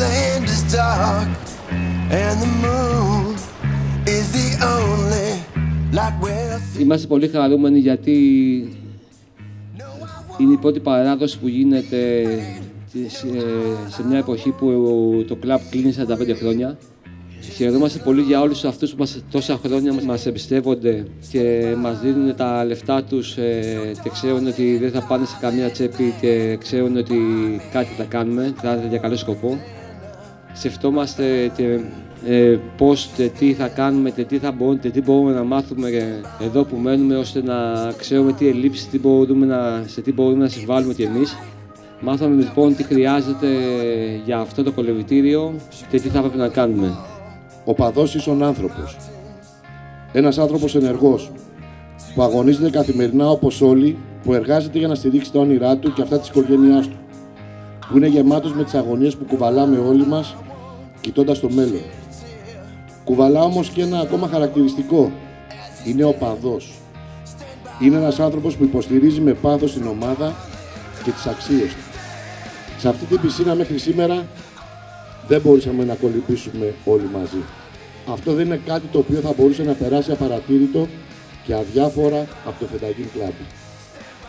land is dark and the moon is the only light we'll see. Είμαστε πολύ χαρούμενοι γιατί είναι η πρώτη παράδοση που γίνεται σε μια εποχή που το κλαμπ κλείνει 45 χρόνια. Χαιρόμαστε πολύ για όλους αυτούς που τόσα χρόνια μας εμπιστεύονται και μας δίνουν τα λεφτά τους και ξέρουν ότι δεν θα πάνε σε καμία τσέπη και ξέρουν ότι κάτι θα κάνουμε, θα είναι για καλό σκοπό. Σκεφτόμαστε πώς, τι θα κάνουμε, τι μπορούμε να μάθουμε εδώ που μένουμε, ώστε να ξέρουμε τι ελλείψεις, σε τι μπορούμε να συμβάλλουμε κι εμείς. Μάθαμε λοιπόν τι χρειάζεται για αυτό το κολυμβητήριο και τι θα πρέπει να κάνουμε. Ο παδός ίσον άνθρωπος. Ένας άνθρωπος ενεργός, που αγωνίζεται καθημερινά όπως όλοι, που εργάζεται για να στηρίξει τα όνειρά του και αυτά της οικογένειάς του, που είναι γεμάτος με τις αγωνίες που κουβαλάμε όλοι μας, κοιτώντας το μέλλον. Κουβαλά όμως και ένα ακόμα χαρακτηριστικό. Είναι ο παδός. Είναι ένας άνθρωπος που υποστηρίζει με πάθος την ομάδα και τις αξίες του. Σε αυτή την πισίνα μέχρι σήμερα δεν μπορούσαμε να κολυμπήσουμε όλοι μαζί. Αυτό δεν είναι κάτι το οποίο θα μπορούσε να περάσει απαρατήρητο και αδιάφορα από το Φενταγίν Κλαμπ.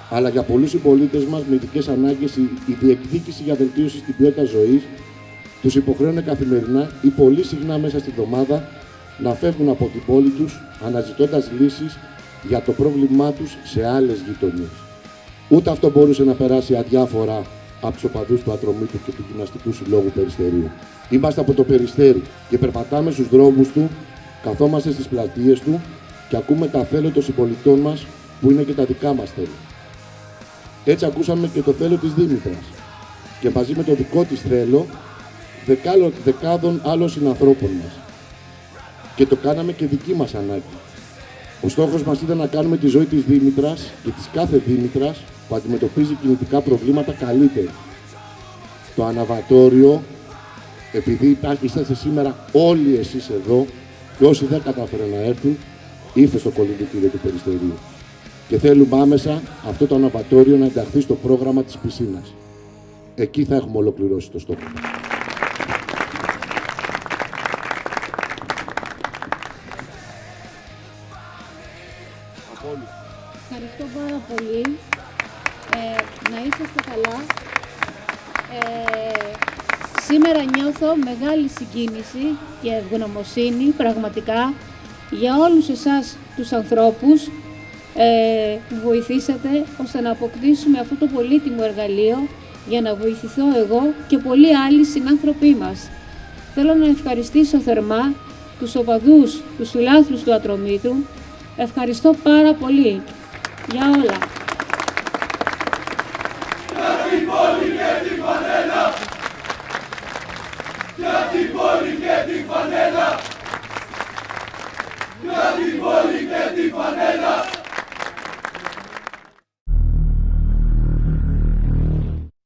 Αλλά για πολλούς συμπολίτες μας με ειδικές ανάγκες η διεκδίκηση για βελτίωση στην ποιότητα ζωής τους υποχρέωνε καθημερινά ή πολύ συχνά μέσα στην εβδομάδα να φεύγουν από την πόλη τους αναζητώντας λύσεις για το πρόβλημά τους σε άλλες γειτονιές. Ούτε αυτό μπορούσε να περάσει αδιάφορα από τους οπαδούς του Ατρωμίτου και του Γυμναστικού Συλλόγου Περιστερίου. Είμαστε από το Περιστέρι και περπατάμε στους δρόμους του, καθόμαστε στις πλατείες του και ακούμε τα θέλω των συμπολιτών μας που είναι και τα δικά μας θέλω. Έτσι ακούσαμε και το θέλω της Δήμητρας και μαζί με το δικό της θέλω δεκάδων άλλων συνανθρώπων μας. Και το κάναμε και δική μας ανάγκη. Ο στόχος μας ήταν να κάνουμε τη ζωή της Δήμητρας και της κάθε Δήμητρας που αντιμετωπίζει κινητικά προβλήματα καλύτερη. Το αναβατόριο, επειδή είσαστε σήμερα όλοι εσείς εδώ και όσοι δεν κατάφεραν να έρθουν, ήρθε στο κολυμβητήριο του Περιστερίου. Και θέλουμε άμεσα αυτό το αναβατόριο να ενταχθεί στο πρόγραμμα της πισίνας. Εκεί θα έχουμε ολοκληρώσει το στόχο μας. Ευχαριστώ πάρα πολύ. Να είσαστε καλά. Σήμερα νιώθω μεγάλη συγκίνηση και ευγνωμοσύνη πραγματικά για όλους εσάς τους ανθρώπους που βοηθήσατε ώστε να αποκτήσουμε αυτό το πολύτιμο εργαλείο για να βοηθηθώ εγώ και πολλοί άλλοι συνάνθρωποι μας. Θέλω να ευχαριστήσω θερμά τους οπαδούς, τους φιλάθλους του Ατρωμίτου. Ευχαριστώ πάρα πολύ για όλα. Για την πόλη και την φανέλα! Για την πόλη και την φανέλα! Για την πόλη και την φανέλα!